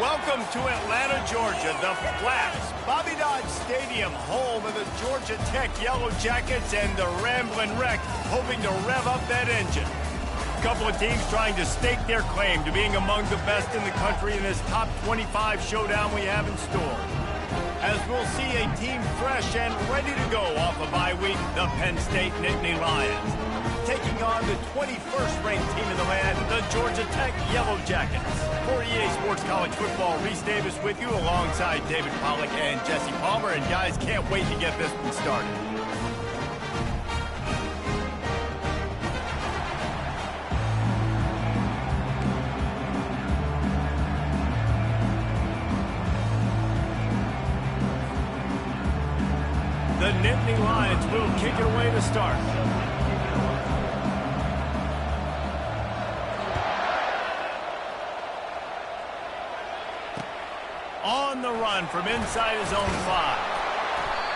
Welcome to Atlanta, Georgia, the Flats, Bobby Dodd Stadium, home of the Georgia Tech Yellow Jackets and the Ramblin' Wreck, hoping to rev up that engine. A couple of teams trying to stake their claim to being among the best in the country in this top 25 showdown we have in store. As we'll see a team fresh and ready to go off a bye week, the Penn State Nittany Lions, taking on the 21st ranked team in the land, the Georgia Tech Yellow Jackets. For EA Sports College Football, Reese Davis with you alongside David Pollack and Jesse Palmer. And guys, can't wait to get this one started. The Nittany Lions will kick it away to start. On the run from inside his own 5.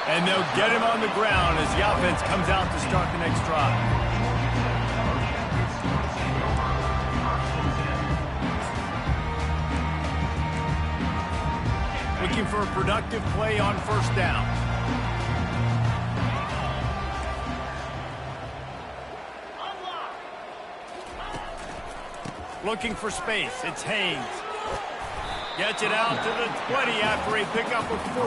And they'll get him on the ground as the offense comes out to start the next drive. Looking for a productive play on first down. Looking for space. It's Haynes. Gets it out to the 20 after a pickup of 4.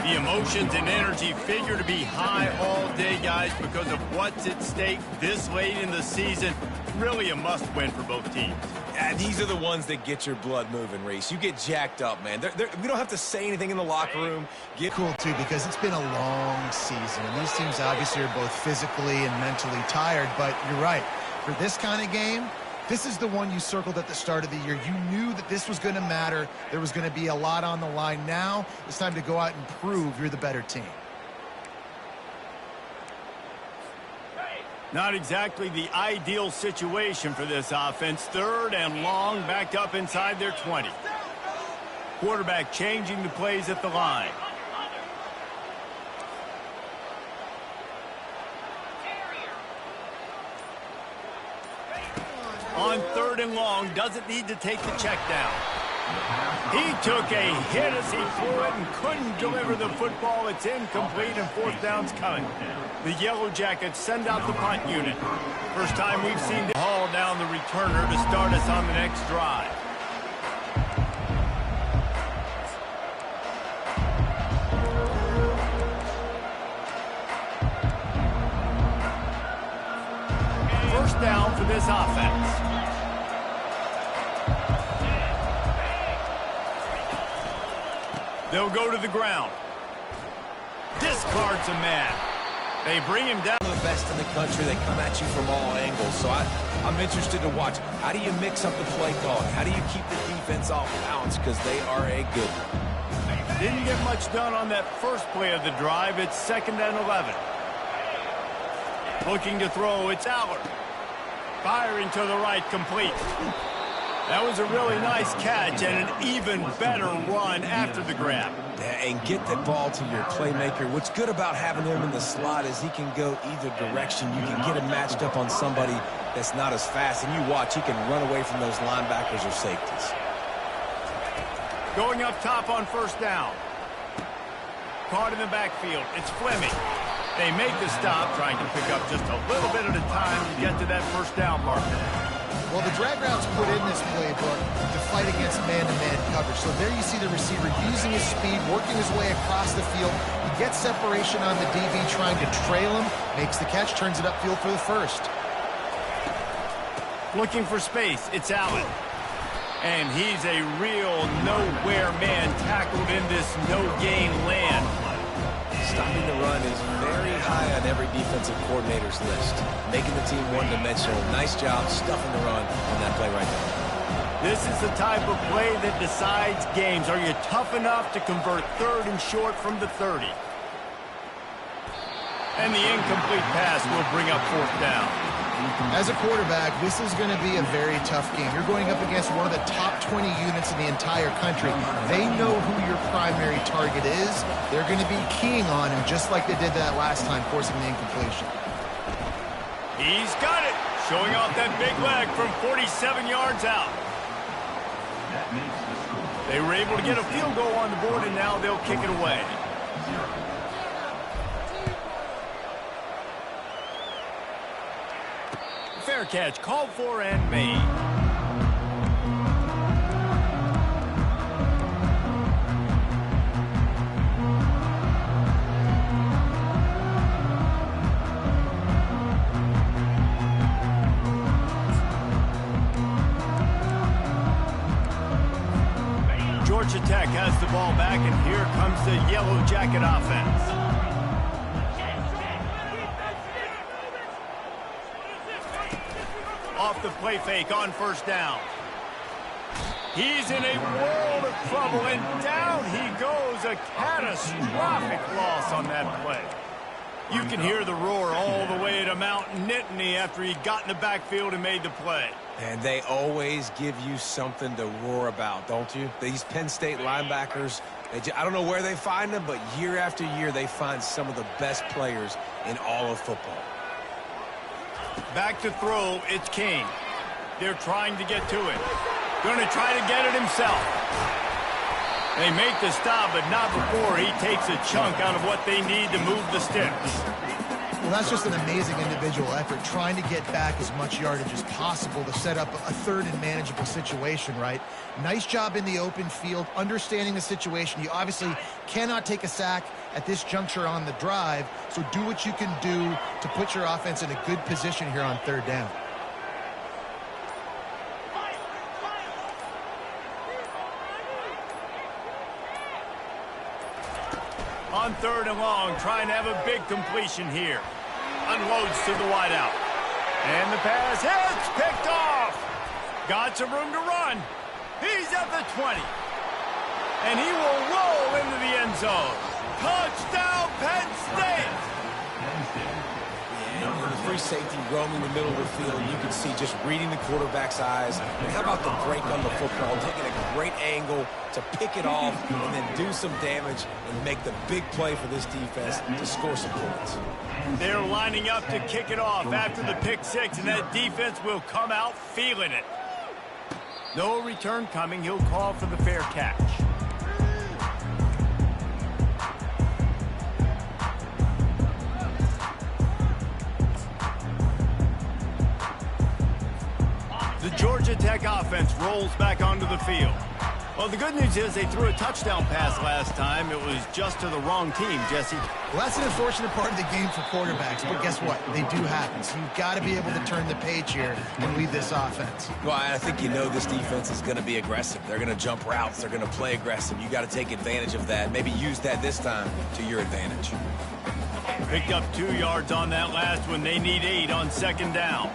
The emotions and energy figure to be high all day, guys, because of what's at stake this late in the season. Really a must-win for both teams. Yeah, these are the ones that get your blood moving, Reese. You get jacked up, man. We don't have to say anything in the locker room. Cool, too, because it's been a long season, and these teams obviously are both physically and mentally tired, but you're right. For this kind of game, this is the one you circled at the start of the year. You knew that this was going to matter. There was going to be a lot on the line. Now it's time to go out and prove you're the better team. Not exactly the ideal situation for this offense. 3rd and long, backed up inside their 20. Quarterback changing the plays at the line. On 3rd and long, doesn't need to take the check down. He took a hit as he threw it and couldn't deliver the football. It's incomplete and 4th down's coming. The Yellow Jackets send out the punt unit. First time we've seen the haul down the returner to start us on the next drive. First down for this offense. They'll go to the ground. Discards a man. They bring him down. The best in the country. They come at you from all angles. So I'm interested to watch. How do you mix up the play calling? How do you keep the defense off balance? Because they are a good one. Didn't get much done on that first play of the drive. It's 2nd and 11. Looking to throw. It's Allard. Firing to the right, complete. That was a really nice catch and an even better run after the grab. And get the ball to your playmaker. What's good about having him in the slot is he can go either direction. You can get him matched up on somebody that's not as fast, and you watch, he can run away from those linebackers or safeties. Going up top on first down. Caught in the backfield. It's Fleming. They make the stop, trying to pick up just a little bit at a time to get to that first down marker. Well, the drag routes put in this playbook to fight against man-to-man coverage. So there you see the receiver using his speed, working his way across the field. He gets separation on the DB, trying to trail him, makes the catch, turns it upfield for the first. Looking for space, it's Allen. And he's a real nowhere man tackled in this no-gain land. Stopping the run is very high on every defensive coordinator's list. Making the team one-dimensional. Nice job stuffing the run on that play right there. This is the type of play that decides games. Are you tough enough to convert 3rd and short from the 30? And the incomplete pass will bring up 4th down. As a quarterback, this is going to be a very tough game. You're going up against one of the top 20 units in the entire country. They know who your primary target is. They're going to be keying on him just like they did that last time, forcing the incompletion. He's got it. Showing off that big leg from 47 yards out. They were able to get a field goal on the board, and now they'll kick it away. Fair catch called for and made. Georgia Tech has the ball back, and here comes the Yellow Jacket offense. Off the play fake on first down. He's in a world of trouble, and down he goes. A catastrophic loss on that play. You can hear the roar all the way to Mount Nittany after he got in the backfield and made the play. And they always give you something to roar about, don't you? These Penn State linebackers, I don't know where they find them, but year after year they find some of the best players in all of football. Back to throw, it's King. They're trying to get to it. Going to try to get it himself. They make the stop, but not before he takes a chunk out of what they need to move the sticks. Well, that's just an amazing individual effort, trying to get back as much yardage as possible to set up a third and manageable situation, right? Nice job in the open field, understanding the situation. You obviously cannot take a sack at this juncture on the drive, so do what you can do to put your offense in a good position here on third down. On third and long, trying to have a big completion here. Unloads to the wideout. And the pass hits, picked off. Got some room to run. He's at the 20. And he will roll into the end zone. Touchdown, Penn State! And the free safety roaming the middle of the field, you can see just reading the quarterback's eyes. And how about the break on the football, taking a great angle to pick it off and then do some damage and make the big play for this defense to score some points. They're lining up to kick it off after the pick six, and that defense will come out feeling it. No return coming. He'll call for the fair catch. The Georgia Tech offense rolls back onto the field. Well, the good news is they threw a touchdown pass last time. It was just to the wrong team, Jesse. Well, that's an unfortunate part of the game for quarterbacks, but guess what? They do happen, so you've got to be able to turn the page here and lead this offense. Well, I think you know this defense is going to be aggressive. They're going to jump routes. They're going to play aggressive. You got to take advantage of that. Maybe use that this time to your advantage. Picked up 2 yards on that last one. They need 8 on second down.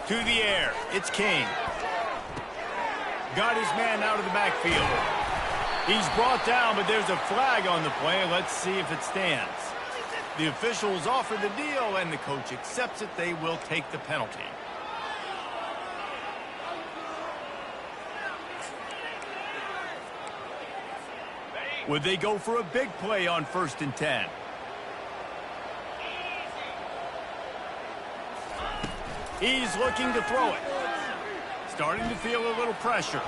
To the air, it's King. Got his man out of the backfield. He's brought down, but there's a flag on the play. Let's see if it stands. The officials offer the deal, and the coach accepts it. They will take the penalty. Would they go for a big play on 1st and 10? He's looking to throw it. Starting to feel a little pressure.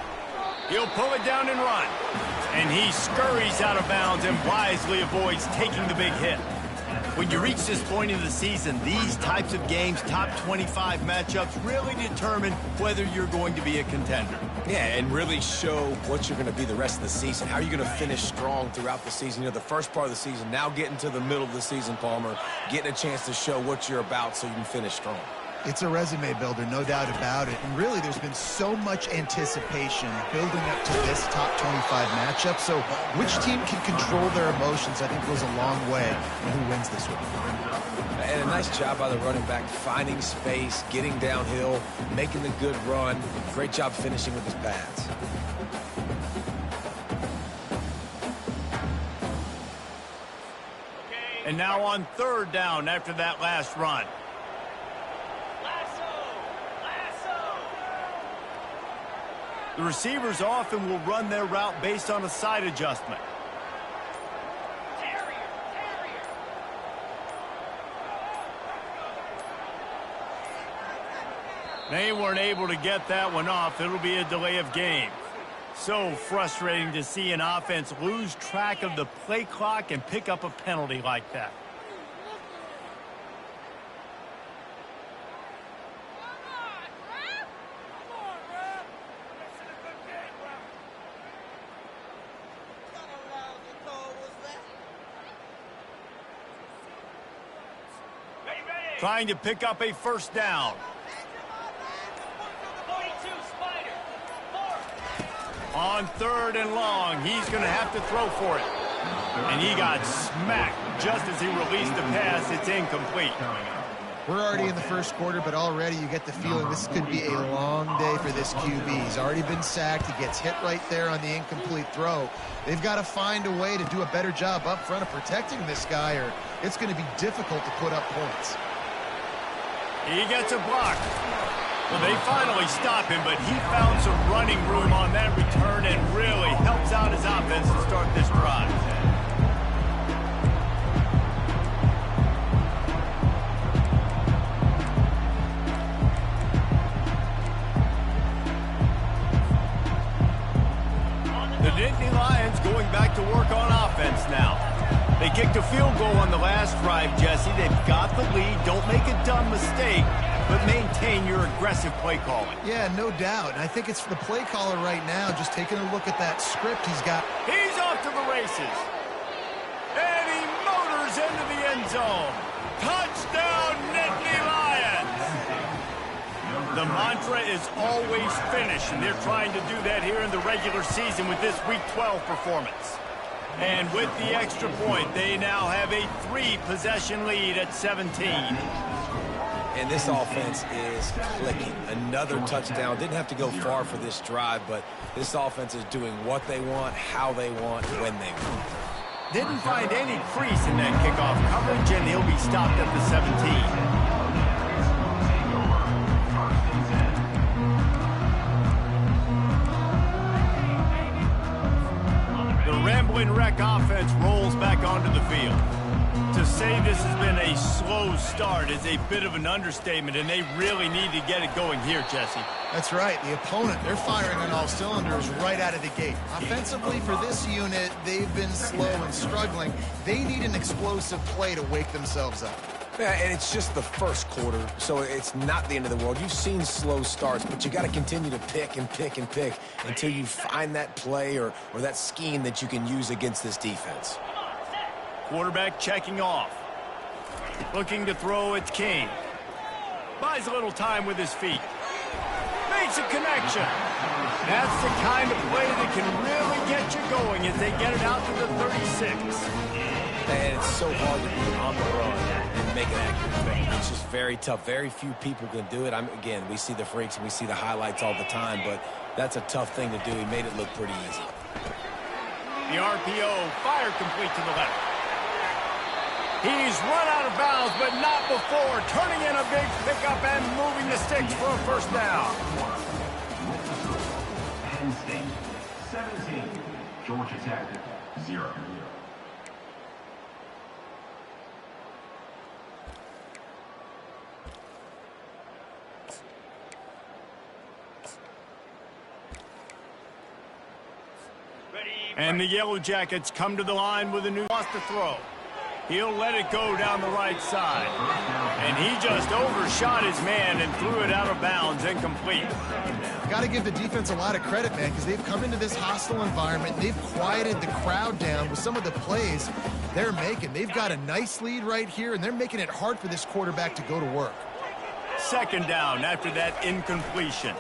He'll pull it down and run. And he scurries out of bounds and wisely avoids taking the big hit. When you reach this point in the season, these types of games, top 25 matchups, really determine whether you're going to be a contender. Yeah, and really show what you're going to be the rest of the season. How are you going to finish strong throughout the season? You know, the first part of the season, now getting to the middle of the season, Palmer, getting a chance to show what you're about so you can finish strong. It's a resume builder, no doubt about it. And really, there's been so much anticipation building up to this top 25 matchup. So which team can control their emotions, I think, goes a long way in who wins this one. And a nice job by the running back, finding space, getting downhill, making the good run. Great job finishing with his pads. And now on 3rd down after that last run. The receivers often will run their route based on a side adjustment. They weren't able to get that one off. It'll be a delay of game. So frustrating to see an offense lose track of the play clock and pick up a penalty like that. Trying to pick up a first down. On 3rd and long, he's going to have to throw for it. And he got smacked just as he released the pass. It's incomplete. We're already in the first quarter, but already you get the feeling this could be a long day for this QB. He's already been sacked. He gets hit right there on the incomplete throw. They've got to find a way to do a better job up front of protecting this guy, or it's going to be difficult to put up points. He gets a block. Well, they finally stop him, but he found some running room on that return and really helps out his offense to start this drive. The Nittany Lions going back to work on offense now. They kicked a field goal on the last drive, Jesse. They've got the lead. Don't make a dumb mistake, but maintain your aggressive play calling. Yeah, no doubt. And I think it's the play caller right now just taking a look at that script he's got. He's off to the races. And he motors into the end zone. Touchdown, Nittany Lions! The mantra is always finish, and they're trying to do that here in the regular season with this Week 12 performance. And with the extra point, they now have a 3-possession lead at 17. And this offense is clicking. Another touchdown. Didn't have to go far for this drive, but this offense is doing what they want, how they want, when they want. Didn't find any crease in that kickoff coverage, and he'll be stopped at the 17. Rambling Wreck offense rolls back onto the field. To say this has been a slow start is a bit of an understatement, and they really need to get it going here, Jesse. That's right. The opponent, they're firing on all cylinders right out of the gate. Offensively, for this unit, they've been slow and struggling. They need an explosive play to wake themselves up. Yeah, and it's just the first quarter, so it's not the end of the world. You've seen slow starts, but you got to continue to pick and pick and pick until you find that play or that scheme that you can use against this defense. Quarterback checking off. Looking to throw, it's King. Buys a little time with his feet. Makes a connection. That's the kind of play that can really get you going as they get it out to the 36. And it's so hard to be on the run and make an accurate throw. It's just very tough. Very few people can do it. Again, we see the freaks and we see the highlights all the time, but that's a tough thing to do. He made it look pretty easy. The RPO fired complete to the left. He's run out of bounds, but not before turning in a big pickup and moving the sticks for a first down. Penn State, 17. Georgia Tech, 0. And the Yellow Jackets come to the line with a new wants to throw. He'll let it go down the right side. And he just overshot his man and threw it out of bounds, incomplete. Got to give the defense a lot of credit, man, because they've come into this hostile environment. They've quieted the crowd down with some of the plays they're making. They've got a nice lead right here, and they're making it hard for this quarterback to go to work. Second down after that incompletion.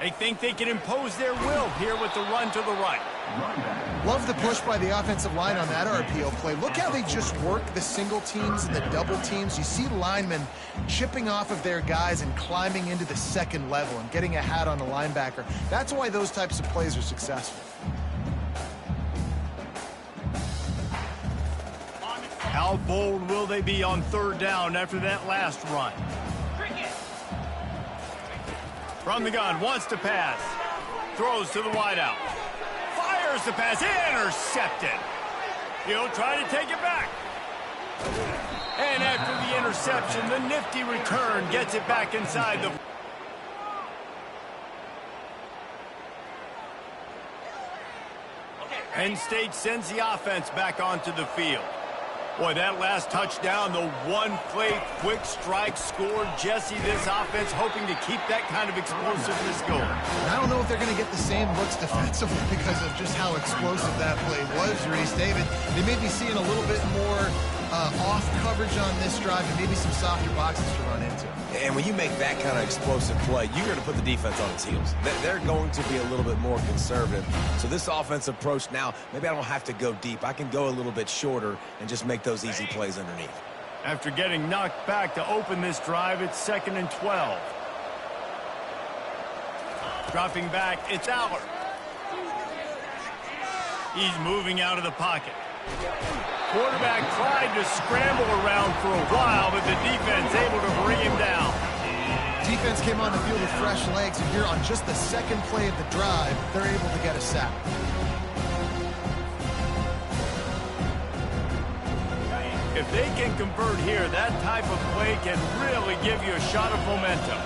They think they can impose their will here with the run to the right. Love the push by the offensive line on that RPO play. Look how they just work the single teams and the double teams. You see linemen chipping off of their guys and climbing into the second level and getting a hat on the linebacker. That's why those types of plays are successful. How bold will they be on third down after that last run? From the gun, wants to pass. Throws to the wideout. Fires the pass, intercepted. He'll try to take it back. And after the interception, the nifty return gets it back inside the... Penn State sends the offense back onto the field. Boy, that last touchdown, the one-play quick strike scored. Jesse, this offense hoping to keep that kind of explosiveness going. And I don't know if they're going to get the same looks defensively because of just how explosive that play was, Reese. David, they may be seeing a little bit more off coverage on this drive and maybe some softer boxes to run into. And when you make that kind of explosive play, you're going to put the defense on its heels. They're going to be a little bit more conservative. So this offense approach now, maybe I don't have to go deep. I can go a little bit shorter and just make those easy plays underneath. After getting knocked back to open this drive, it's 2nd and 12. Dropping back, it's Aller. He's moving out of the pocket. Quarterback tried to scramble around for a while, but the defense able to bring him down. Defense came on the field with fresh legs, and here on just the second play of the drive, they're able to get a sack. If they can convert here, that type of play can really give you a shot of momentum.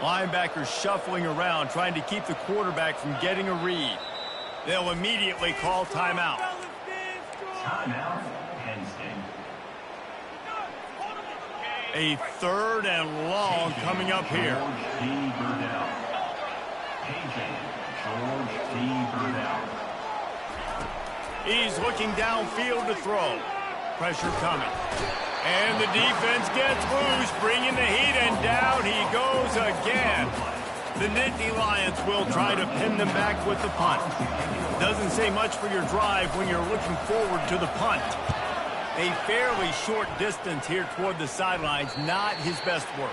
Linebackers shuffling around, trying to keep the quarterback from getting a read. They'll immediately call timeout. Timeout, Penn State. A 3rd and long coming up here. George D. Burdell. KJ, George D. Burdell. He's looking downfield to throw. Pressure coming. And the defense gets loose, bringing the heat, and down he goes again. The Nittany Lions will try to pin them back with the punt. Doesn't say much for your drive when you're looking forward to the punt. A fairly short distance here toward the sidelines, not his best work.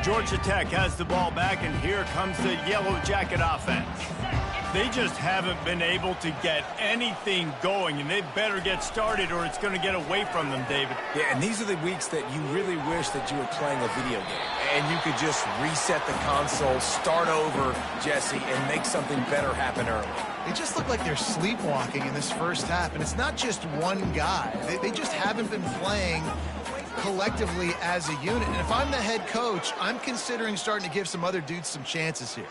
Georgia Tech has the ball back, and here comes the Yellow Jacket offense. They just haven't been able to get anything going, and they better get started or it's going to get away from them, David. Yeah, and these are the weeks that you really wish that you were playing a video game and you could just reset the console, start over, Jesse, and make something better happen early. They just look like they're sleepwalking in this first half, and it's not just one guy. They just haven't been playing collectively as a unit. And if I'm the head coach, I'm considering starting to give some other dudes some chances here.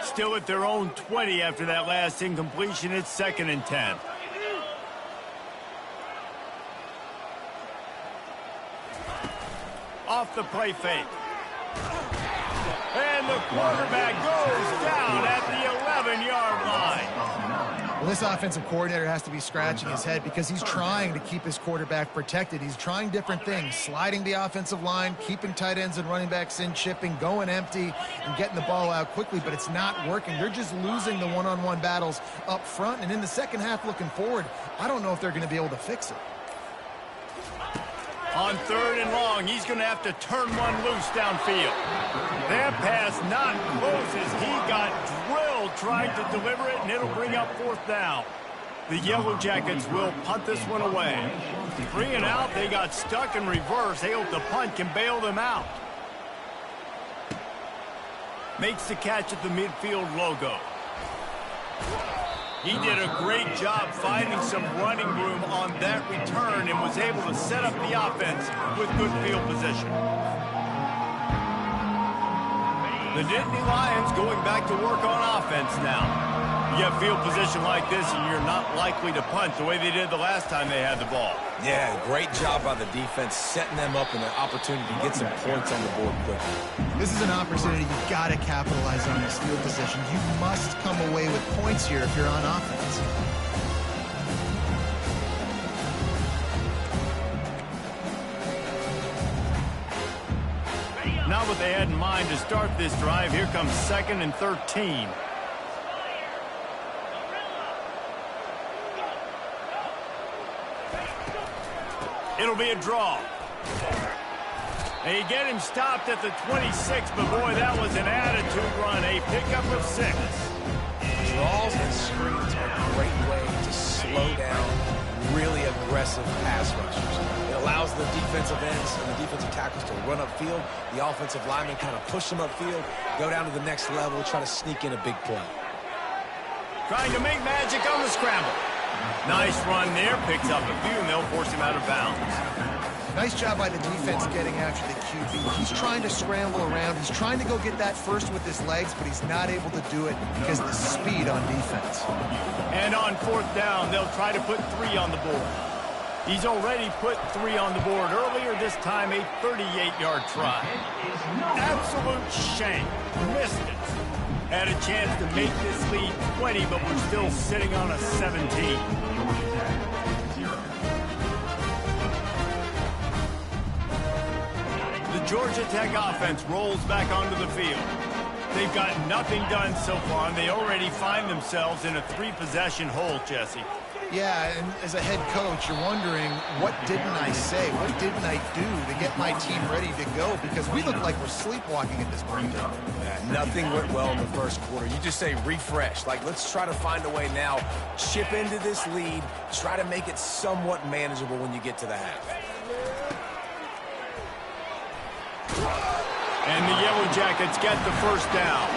Still at their own 20 after that last incompletion. It's 2nd and 10. Off the play fake. And the quarterback goes down at the 11-yard line. Well, this offensive coordinator has to be scratching his head because he's trying to keep his quarterback protected. He's trying different things, sliding the offensive line, keeping tight ends and running backs in, chipping, going empty, and getting the ball out quickly, but it's not working. They're just losing the one-on-one battles up front, and in the second half looking forward, I don't know if they're going to be able to fix it. On 3rd and long, he's going to have to turn one loose downfield. That pass not close as he got drilled trying to deliver it, and it'll bring up 4th down. The Yellow Jackets will punt this one away. 3 and out, they got stuck in reverse. They hope the punt can bail them out. Makes the catch at the midfield logo. He did a great job finding some running room on that return and was able to set up the offense with good field position. The Nittany Lions going back to work on offense now. You have field position like this and you're not likely to punt the way they did the last time they had the ball. Yeah, great job by the defense, setting them up in an opportunity to get some points on the board quickly. This is an opportunity you've got to capitalize on this field position. You must come away with points here if you're on offense. Not what they had in mind to start this drive. Here comes 2nd and 13. It'll be a draw. They get him stopped at the 26, but boy, that was an attitude run. A pickup of 6. Draws and screens are a great way to slow down really aggressive pass rushers. It allows the defensive ends and the defensive tackles to run upfield. The offensive linemen kind of push them upfield, go down to the next level, try to sneak in a big play. Trying to make magic on the scramble. Nice run there, picks up a few, and they'll force him out of bounds. Nice job by the defense getting after the QB. He's trying to scramble around. He's trying to go get that first with his legs, but he's not able to do it because of the speed on defense. And on 4th down, they'll try to put 3 on the board. He's already put 3 on the board earlier, this time a 38-yard try. Absolute shame. Missed it. Had a chance to make this lead 20, but we're still sitting on a 17. The Georgia Tech offense rolls back onto the field. They've got nothing done so far, and they already find themselves in a 3-possession hole, Jesse. Yeah, and as a head coach, you're wondering, what didn't I say? What didn't I do to get my team ready to go? Because we look like we're sleepwalking at this point. Yeah, nothing went well in the first quarter. You just say refresh. Like, let's try to find a way now. Chip into this lead. Try to make it somewhat manageable when you get to the half. And the Yellow Jackets get the first down.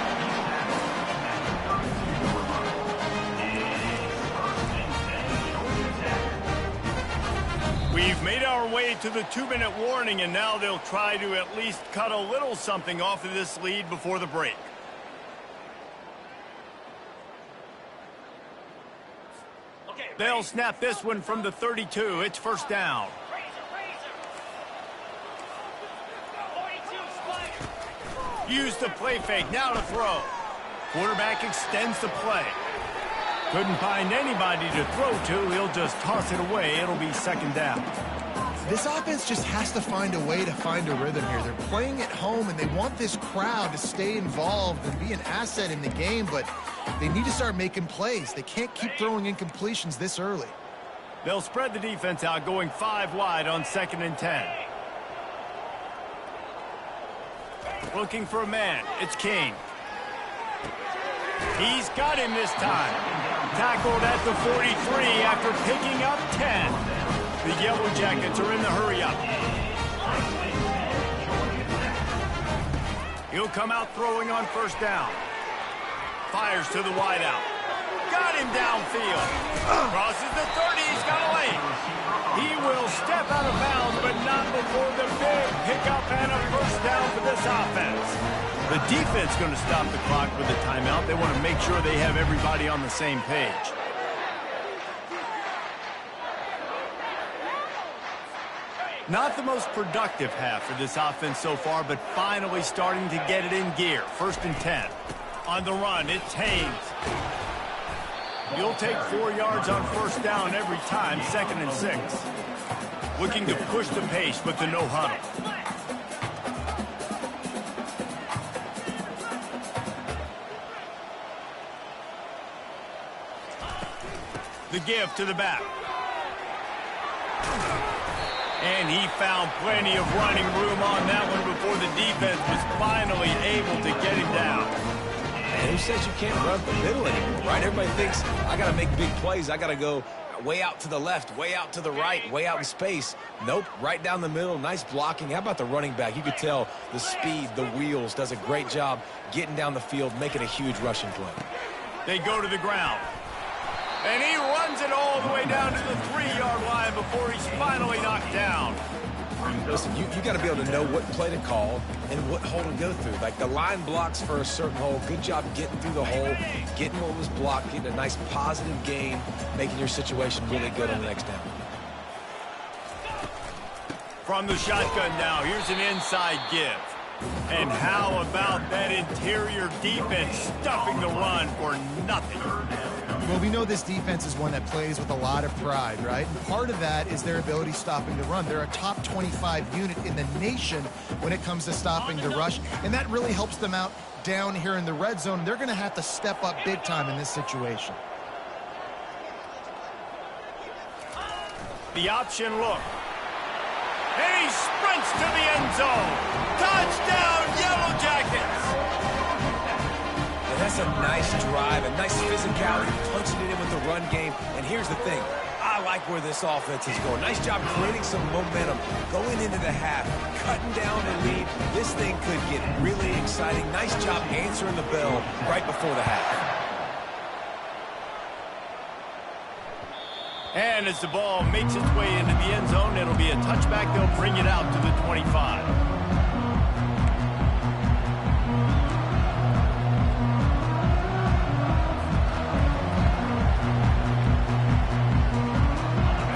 We've made our way to the 2-minute warning, and now they'll try to at least cut a little something off of this lead before the break. They'll snap this one from the 32. It's first down. Use the play fake, now to throw. Quarterback extends the play. Couldn't find anybody to throw to. He'll just toss it away. It'll be second down. This offense just has to find a way to find a rhythm here. They're playing at home, and they want this crowd to stay involved and be an asset in the game, but they need to start making plays. They can't keep throwing incompletions this early. They'll spread the defense out, going 5 wide on 2nd and 10. Looking for a man. It's King. He's got him this time. Tackled at the 43 after picking up 10. The Yellow Jackets are in the hurry-up. He'll come out throwing on first down. Fires to the wideout. Got him downfield. Crosses the 30. He's got a lane. He will step out of bounds, but not before the big pickup and a first down for this offense. The defense going to stop the clock with a timeout. They want to make sure they have everybody on the same page. Not the most productive half for this offense so far, but finally starting to get it in gear. 1st and 10. On the run, it's Haynes. You'll take 4 yards on first down every time, 2nd and 6. Looking to push the pace with the no huddle. The give to the back. And he found plenty of running room on that one before the defense was finally able to get him down. And who says you can't run the middle anymore, right? Everybody thinks, I got to make big plays. I got to go way out to the left, way out to the right, way out in space. Nope, right down the middle. Nice blocking. How about the running back? You could tell the speed, the wheels, does a great job getting down the field, making a huge rushing play. They go to the ground. And he runs it all the way down to the 3-yard line before he's finally knocked down. Listen, you got to be able to know what play to call and what hole to go through. Like, the line blocks for a certain hole. Good job getting through the hole, getting what was blocked, getting a nice positive gain, making your situation really good on the next down. From the shotgun now, here's an inside give. And how about that interior defense stuffing the run for nothing? Well, we know this defense is one that plays with a lot of pride, right? And part of that is their ability stopping the run. They're a top 25 unit in the nation when it comes to stopping the rush, and that really helps them out down here in the red zone. They're going to have to step up big time in this situation. The option look. And he sprints to the end zone. Touchdown, Yellow Jackets! That's a nice drive, a nice physicality, punching it in with the run game. And here's the thing. I like where this offense is going. Nice job creating some momentum going into the half, cutting down the lead. This thing could get really exciting. Nice job answering the bell right before the half. And as the ball makes its way into the end zone, it'll be a touchback. They'll bring it out to the 25.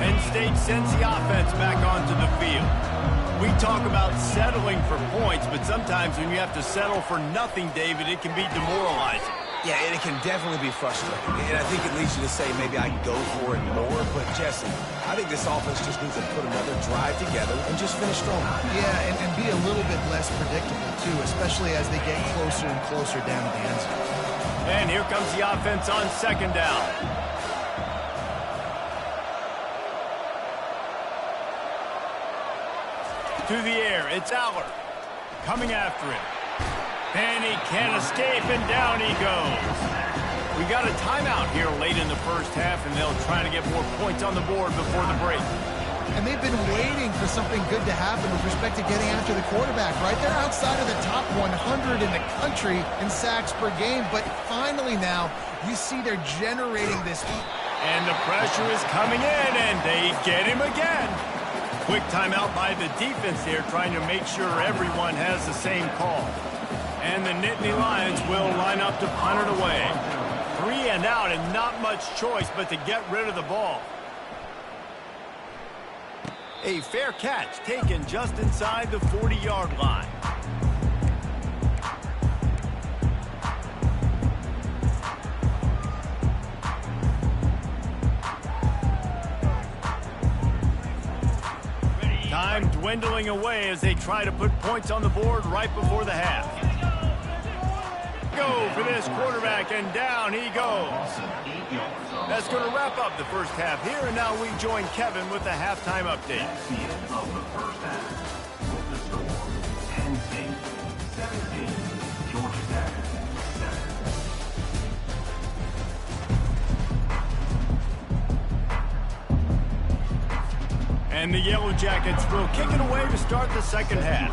Penn State sends the offense back onto the field. We talk about settling for points, but sometimes when you have to settle for nothing, David, it can be demoralizing. Yeah, and it can definitely be frustrating. And I think it leads you to say maybe I can go for it more. But, Jesse, I think this offense just needs to put another drive together and just finish strong. Yeah, and be a little bit less predictable, too, especially as they get closer and closer down to the end zone. And here comes the offense on second down. To the air, it's Aller. Coming after him. And he can't escape, and down he goes. We got a timeout here late in the first half, and they'll try to get more points on the board before the break. And they've been waiting for something good to happen with respect to getting after the quarterback, right? They're outside of the top 100 in the country in sacks per game, but finally now you see they're generating this. And the pressure is coming in, and they get him again. Quick timeout by the defense there, trying to make sure everyone has the same call. And the Nittany Lions will line up to punt it away. 3 and out, and not much choice but to get rid of the ball. A fair catch taken just inside the 40-yard line. Time dwindling away as they try to put points on the board right before the half. Go for this quarterback, and down he goes. That's going to wrap up the first half here, and now we join Kevin with the halftime update. That's the end of the first half. With the score, Penn State 17, Georgia Tech 7. And the Yellow Jackets will kick it away to start the second half.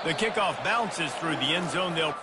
The kickoff bounces through the end zone. They'll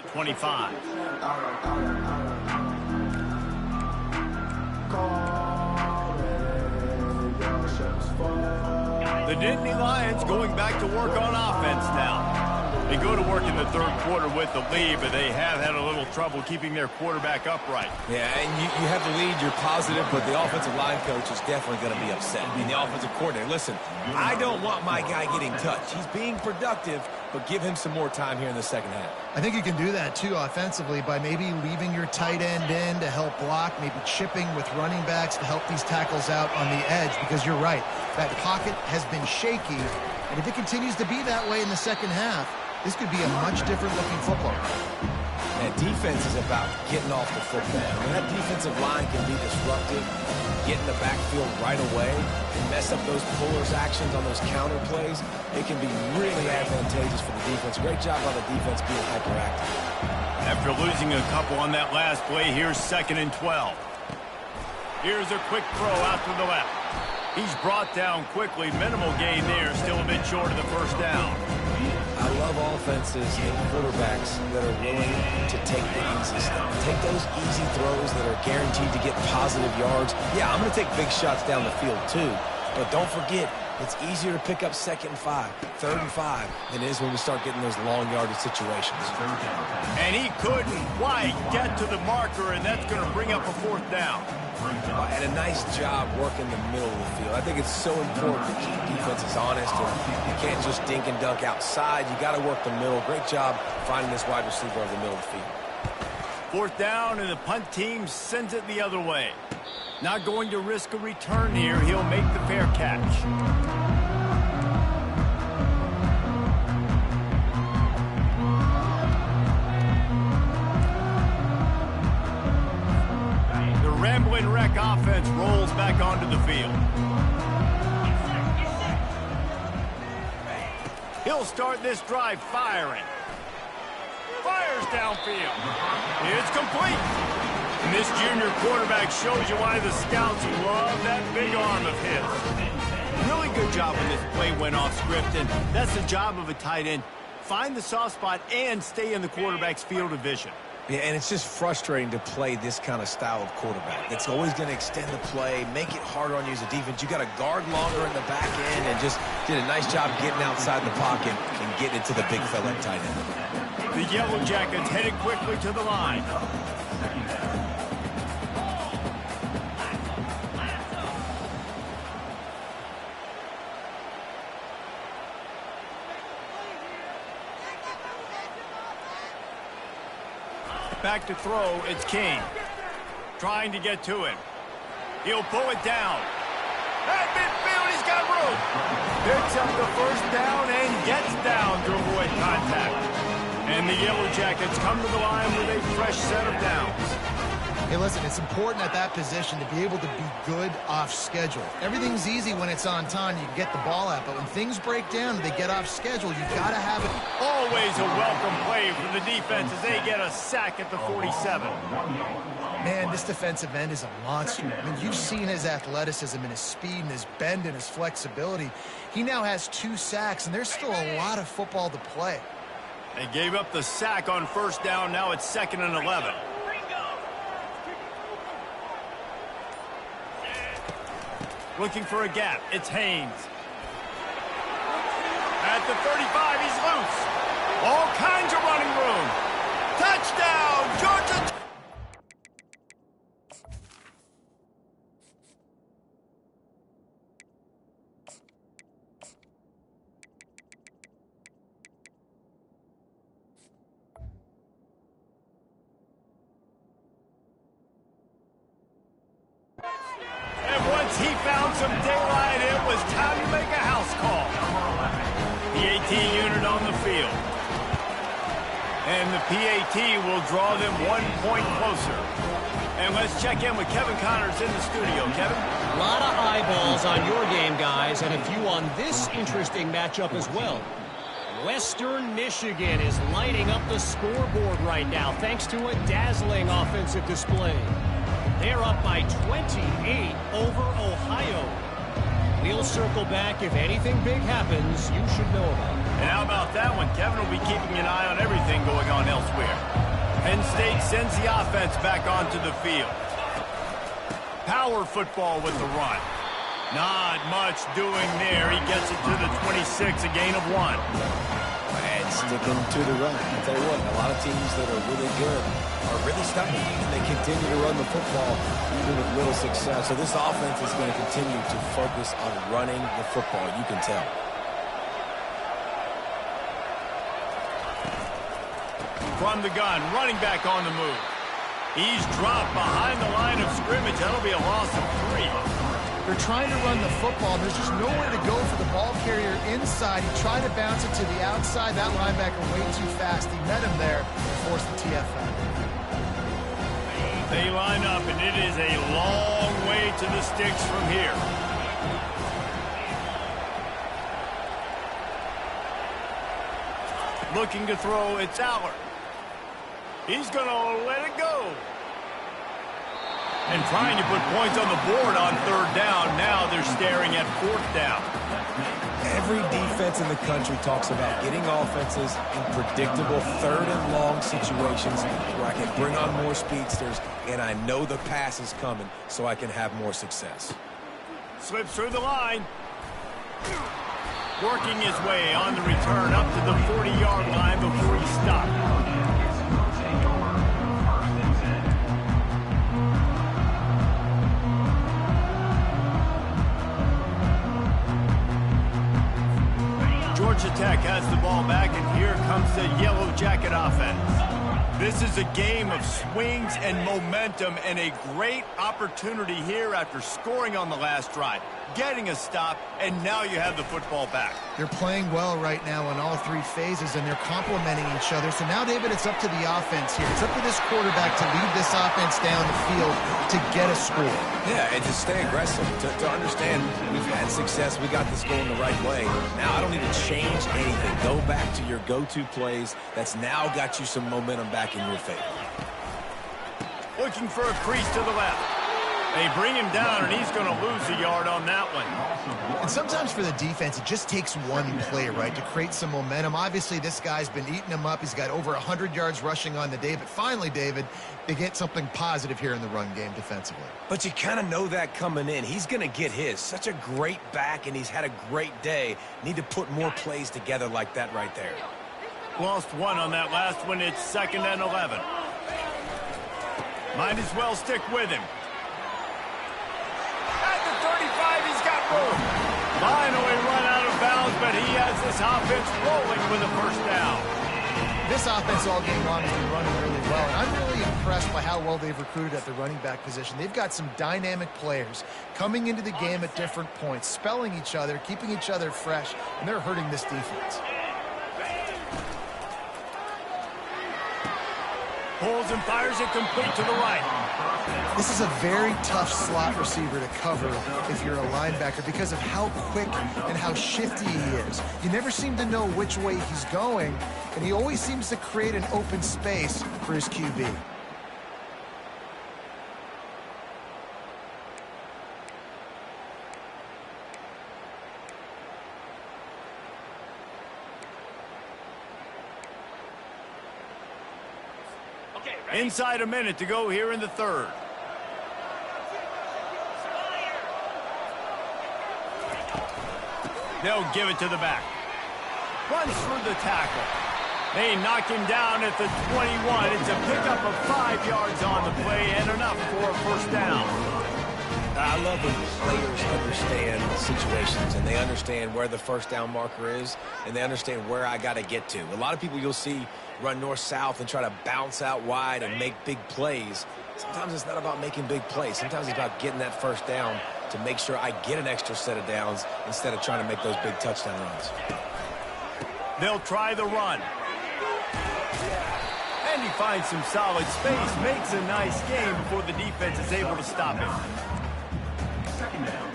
the 25. The Nittany Lions going back to work on offense now. They go to work in the third quarter with the lead, but they have had a little trouble keeping their quarterback upright. Yeah, and you have the lead, you're positive, but the offensive line coach is definitely going to be upset. I mean, the offensive coordinator, listen, I don't want my guy getting touched. He's being productive, but give him some more time here in the second half. I think you can do that, too, offensively, by maybe leaving your tight end in to help block, maybe chipping with running backs to help these tackles out on the edge, because you're right, that pocket has been shaky, and if it continues to be that way in the second half, this could be a much different-looking football. That defense is about getting off the football. I mean, that defensive line can be disruptive, get in the backfield right away, and mess up those pullers' actions on those counter plays. It can be really advantageous for the defense. Great job by the defense being hyperactive. After losing a couple on that last play, here's 2nd and 12. Here's a quick throw out to the left. He's brought down quickly. Minimal gain there, still a bit short of the first down. I love offenses and quarterbacks that are willing to take the easy stuff. Take those easy throws that are guaranteed to get positive yards. Yeah, I'm going to take big shots down the field too, but don't forget, it's easier to pick up 2nd and 5, 3rd and 5 than it is when we start getting those long yardage situations. And he couldn't quite get to the marker, and that's going to bring up a 4th down. And a nice job working the middle of the field. I think it's so important to keep defenses honest. And you can't just dink and dunk outside. You got to work the middle. Great job finding this wide receiver over the middle of the field. 4th down, and the punt team sends it the other way. Not going to risk a return here. He'll make the fair catch. Rambling Wreck offense rolls back onto the field. He'll start this drive firing. Fires downfield. It's complete. And this junior quarterback shows you why the scouts love that big arm of his. Really good job when this play went off script, and that's the job of a tight end. Find the soft spot and stay in the quarterback's field of vision. Yeah, and it's just frustrating to play this kind of style of quarterback. It's always going to extend the play, make it harder on you as a defense. You got to guard longer in the back end, and just did a nice job getting outside the pocket and getting it to the big fella at tight end. The Yellow Jackets headed quickly to the line. Back to throw, it's King. Trying to get to him. He'll pull it down. At midfield, he's got room. Picks up the first down and gets down to avoid contact. And the Yellow Jackets come to the line with a fresh set of downs. Hey, listen, it's important at that position to be able to be good off schedule. Everything's easy when it's on time. You can get the ball out, but when things break down and they get off schedule, you got to have it. Always a welcome play from the defense as they get a sack at the 47. Man, this defensive end is a monster. I mean, you've seen his athleticism and his speed and his bend and his flexibility. He now has 2 sacks, and there's still a lot of football to play. They gave up the sack on first down. Now it's 2nd and 11. Looking for a gap. It's Haynes. At the 35, he's loose. All kinds of running room. Touchdown, Georgia. He found some daylight. It was time to make a house call. The 18 unit on the field. And the PAT will draw them 1 point closer. And let's check in with Kevin Connors in the studio. Kevin? A lot of eyeballs on your game, guys, and a few on this interesting matchup as well. Western Michigan is lighting up the scoreboard right now thanks to a dazzling offensive display. They're up by 28 over Ohio. We'll circle back. If anything big happens, you should know about it. And how about that one? Kevin will be keeping an eye on everything going on elsewhere. Penn State sends the offense back onto the field. Power football with the run. Not much doing there. He gets it to the 26, a gain of 1. And and sticking to the run. I'll tell you what, a lot of teams that are really good are really stubborn, and they continue to run the football even with little success. So this offense is going to continue to focus on running the football. You can tell. From the gun, running back on the move. He's dropped behind the line of scrimmage. That'll be a loss of 3. They're trying to run the football. There's just nowhere to go for the ball carrier inside. He tried to bounce it to the outside. That linebacker way too fast. He met him there and forced the TFL. They line up, and it is a long way to the sticks from here. Looking to throw, it's Aller. He's going to let it go. And trying to put points on the board on 3rd down. Now they're staring at 4th down. Every defense in the country talks about getting offenses in predictable 3rd and long situations where I can bring on more speedsters and I know the pass is coming so I can have more success. Slips through the line. Working his way on the return up to the 40-yard line before he stopped. Georgia Tech has the ball back, and here comes the Yellow Jacket offense. This is a game of swings and momentum, and a great opportunity here after scoring on the last drive, getting a stop, and now you have the football back. They're playing well right now in all 3 phases, and they're complementing each other. So now, David, it's up to the offense here. It's up to this quarterback to lead this offense down the field to get a score. Yeah, and to stay aggressive, to understand we've had success, we got this going the right way. Now I don't need to change anything. Go back to your go-to plays. That's now got you some momentum back in your favor. Looking for a crease to the left. They bring him down, and he's going to lose a yard on that one. And sometimes for the defense, it just takes one play, right, to create some momentum. Obviously, this guy's been eating him up. He's got over 100 yards rushing on the day. But finally, David, they get something positive here in the run game defensively. But you kind of know that coming in. He's going to get his. Such a great back, and he's had a great day. Need to put more plays together like that right there. Lost 1 on that last one. It's 2nd and 11. Might as well stick with him. At the 35, he's got room. Finally run out of bounds, but he has this offense rolling with a 1st down. This offense all game long has been running really well, and I'm really impressed by how well they've recruited at the running back position. They've got some dynamic players coming into the game at different points, spelling each other, keeping each other fresh, and they're hurting this defense. Pulls and fires it complete to the right. This is a very tough slot receiver to cover if you're a linebacker because of how quick and how shifty he is. You never seem to know which way he's going, and he always seems to create an open space for his QB. Inside a minute to go here in the 3rd. They'll give it to the back. Runs through the tackle. They knock him down at the 21. It's a pickup of 5 yards on the play and enough for a 1st down. I love when players understand situations and they understand where the 1st down marker is and they understand where I got to get to. A lot of people you'll see run north-south and try to bounce out wide and make big plays. Sometimes it's not about making big plays. Sometimes it's about getting that 1st down to make sure I get an extra set of downs instead of trying to make those big touchdown runs. They'll try the run. And he finds some solid space, makes a nice game before the defense is able to stop him. 2nd down.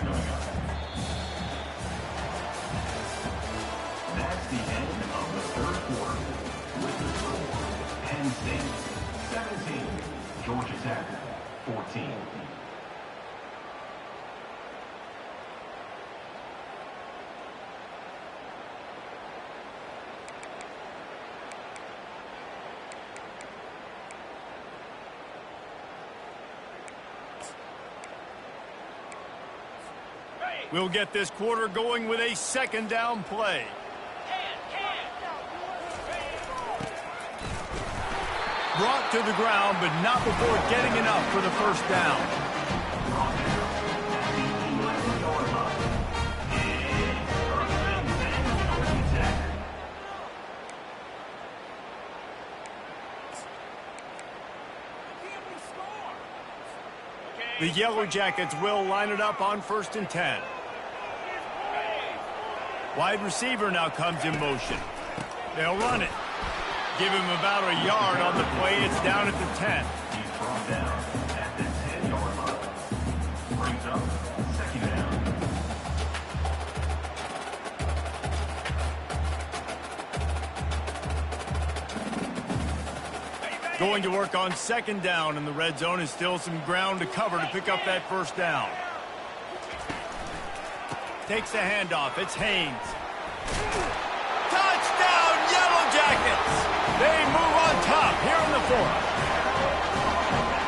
That's the end of the 3rd quarter. With the score, Penn State 17, Georgia Tech 14. We'll get this quarter going with a 2nd down play. Brought to the ground, but not before getting enough for the first down. The Yellow Jackets will line it up on 1st and 10. Wide receiver now comes in motion. They'll run it. Give him about a yard on the play. It's down at the 10. He's brought down at the 10-yard line. Brings up 2nd down. Going to work on 2nd down in the red zone. Is still some ground to cover to pick up that 1st down. Takes the handoff. It's Haynes. Touchdown, Yellow Jackets! They move on top here in the 4th.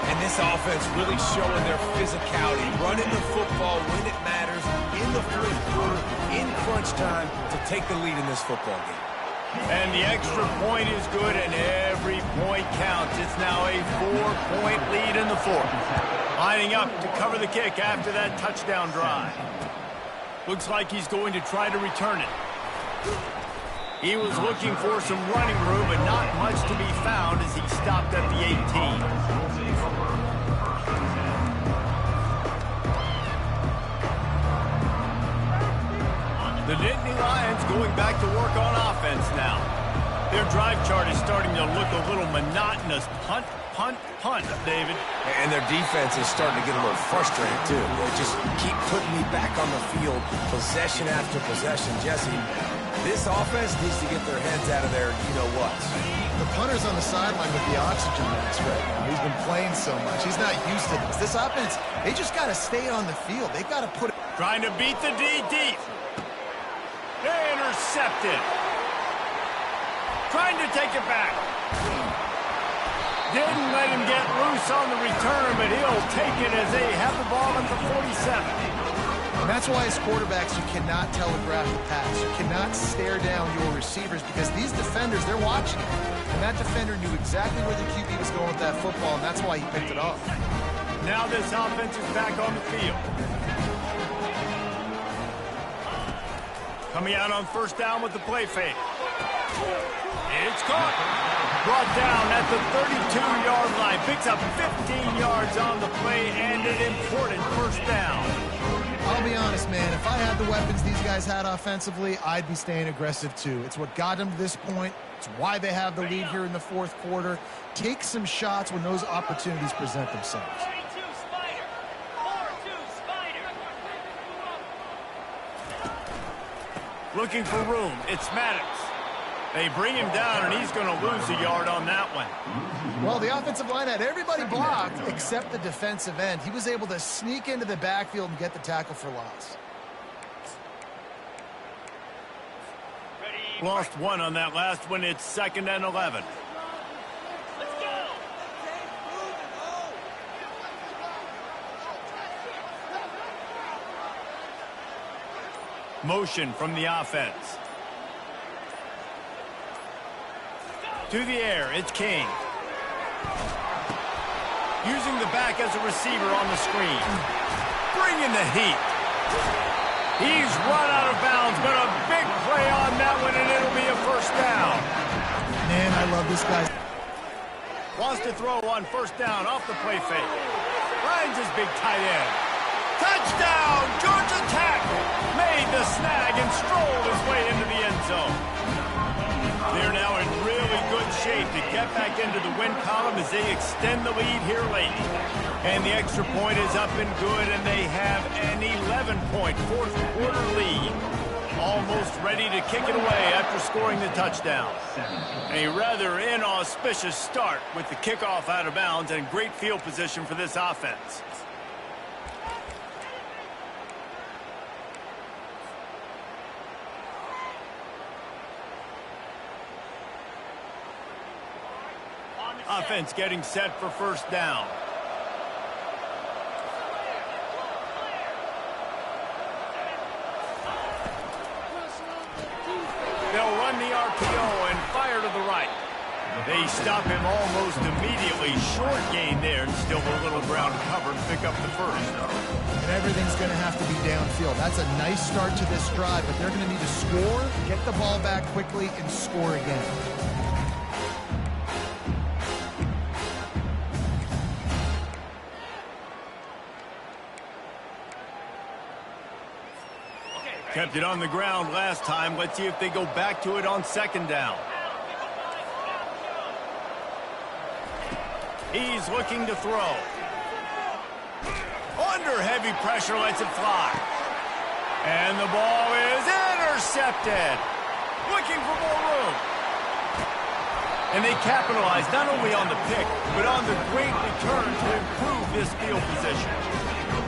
And this offense really showing their physicality, running the football when it matters, in the 4th quarter, in crunch time, to take the lead in this football game. And the extra point is good, and every point counts. It's now a 4-point lead in the 4th. Lining up to cover the kick after that touchdown drive. Looks like he's going to try to return it. He was looking for some running room, but not much to be found as he stopped at the 18. The Nittany Lions going back to work on offense now. Their drive chart is starting to look a little monotonous. Punt, punt, punt, David. And their defense is starting to get a little frustrated, too. They just keep putting me back on the field, possession after possession. Jesse, this offense needs to get their heads out of their you-know-what. The punter's on the sideline with the oxygen mask right now. He's been playing so much. He's not used to this. This offense, they just got to stay on the field. They've got to put it. Trying to beat the D deep. Intercepted. Trying to take it back. Didn't let him get loose on the return, but he'll take it as they have the ball at the 47. And that's why as quarterbacks, you cannot telegraph the pass. You cannot stare down your receivers because these defenders, they're watching it. And that defender knew exactly where the QB was going with that football, and that's why he picked it off. Now this offense is back on the field. Coming out on 1st down with the play fake. It's caught. Brought down at the 32-yard line. Picks up 15 yards on the play and an important 1st down. I'll be honest, man. If I had the weapons these guys had offensively, I'd be staying aggressive too. It's what got them to this point. It's why they have the lead here in the 4th quarter. Take some shots when those opportunities present themselves. Looking for room. It's Maddox. They bring him down, and he's going to lose a yard on that one. Well, the offensive line had everybody blocked except the defensive end. He was able to sneak into the backfield and get the tackle for loss. Lost one on that last one. It's 2nd and 11. Motion from the offense. To the air, it's King. Using the back as a receiver on the screen. Bringing the heat. He's run out of bounds, but a big play on that one, and it'll be a 1st down. Man, I love this guy. Wants to throw on 1st down off the play fake. Finds his big tight end. Touchdown, Georgia Tech! Made the snag and strolled his way into the end zone. They're now in really good shape to get back into the win column as they extend the lead here late. And the extra point is up and good, and they have an 11-point 4th quarter lead. Almost ready to kick it away after scoring the touchdown. A rather inauspicious start with the kickoff out of bounds and great field position for this offense. Offense getting set for 1st down. They'll run the RPO and fire to the right. They stop him almost immediately. Short gain there, and still a little ground covered. Pick up the first. And everything's going to have to be downfield. That's a nice start to this drive, but they're going to need to score, get the ball back quickly, and score again. Kept it on the ground last time. Let's see if they go back to it on second down. He's looking to throw. Under heavy pressure, lets it fly. And the ball is intercepted. Looking for more room. And they capitalize not only on the pick, but on the great return to improve this field position.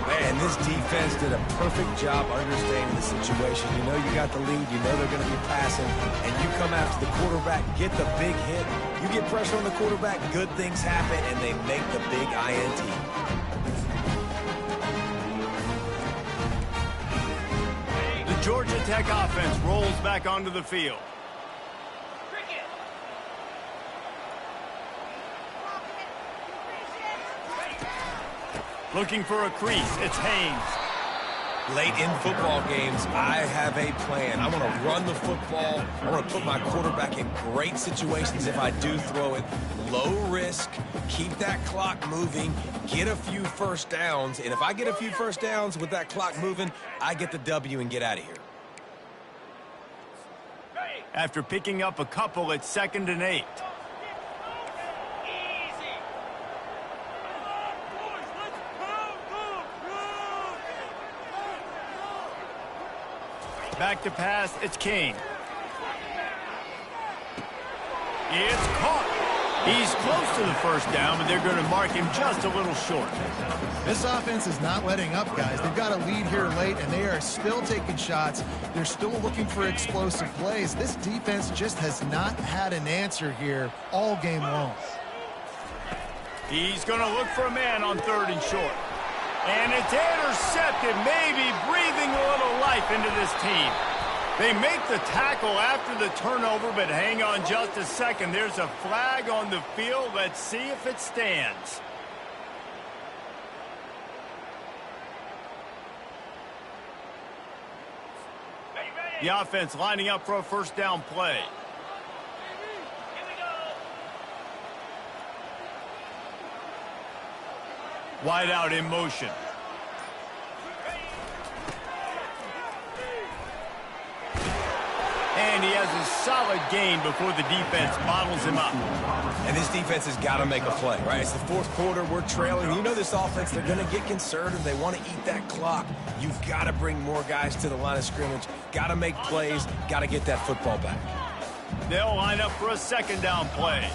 Man, this defense did a perfect job understanding the situation. You know you got the lead. You know they're going to be passing. And you come after the quarterback, get the big hit. You get pressure on the quarterback, good things happen, and they make the big INT. The Georgia Tech offense rolls back onto the field. Looking for a crease. It's Haynes. Late in football games, I have a plan. I want to run the football. I want to put my quarterback in great situations if I do throw it. Low risk, keep that clock moving, get a few first downs. And if I get a few first downs with that clock moving, I get the W and get out of here. After picking up a couple, it's 2nd and 8. Back to pass, it's King. It's caught. He's close to the first down, but they're going to mark him just a little short. This offense is not letting up, guys. They've got a lead here late, and they are still taking shots. They're still looking for explosive plays. This defense just has not had an answer here all game long. He's going to look for a man on 3rd and short. And it's intercepted, maybe breathing a little life into this team. They make the tackle after the turnover, but hang on just a second. There's a flag on the field. Let's see if it stands. The offense lining up for a first down play. Wide out in motion. And he has a solid gain before the defense bottles him up. And this defense has got to make a play, right? It's the 4th quarter. We're trailing. You know this offense, they're going to get conservative. They want to eat that clock. You've got to bring more guys to the line of scrimmage. Got to make plays. Got to get that football back. They'll line up for a 2nd down play.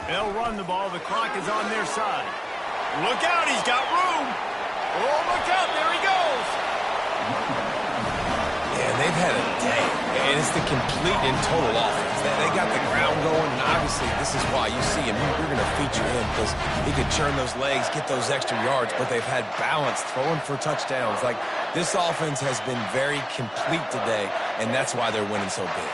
They'll run the ball. The clock is on their side. Look out. He's got room. Oh, look out. There he goes. Yeah, they've had a day. And it's the complete and total offense. They got the ground going. And obviously, this is why you see him. You're going to feature him because he could churn those legs, get those extra yards. But they've had balance, throwing for touchdowns. Like, this offense has been very complete today. And that's why they're winning so big.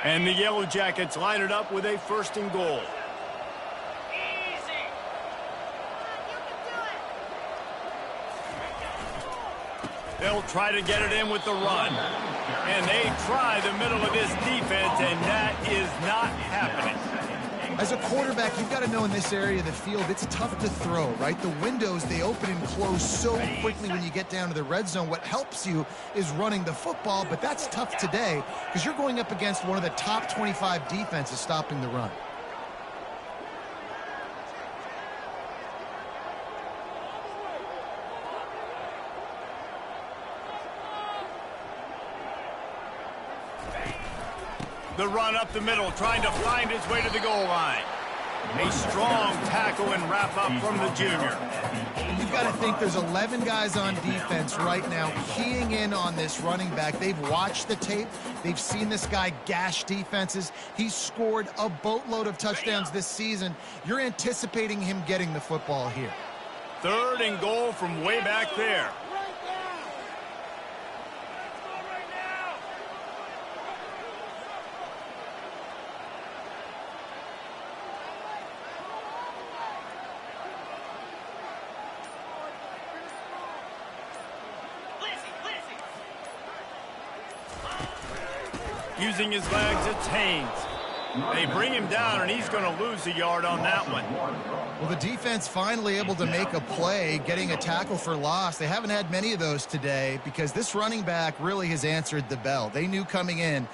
And the Yellow Jackets line it up with a 1st and goal. They'll try to get it in with the run. And they try the middle of this defense, and that is not happening. As a quarterback, you've got to know in this area of the field, it's tough to throw, right? The windows, they open and close so quickly when you get down to the red zone. What helps you is running the football, but that's tough today because you're going up against one of the top 25 defenses stopping the run. The run up the middle, trying to find his way to the goal line. A strong tackle and wrap up from the junior. You've got to think there's 11 guys on defense right now keying in on this running back. They've watched the tape. They've seen this guy gash defenses. He's scored a boatload of touchdowns this season. You're anticipating him getting the football here. 3rd and goal from way back there. Using his legs, it's Haynes. They bring him down, and he's going to lose a yard on that one. Well, the defense finally able to make a play, getting a tackle for loss. They haven't had many of those today because this running back really has answered the bell. They knew coming in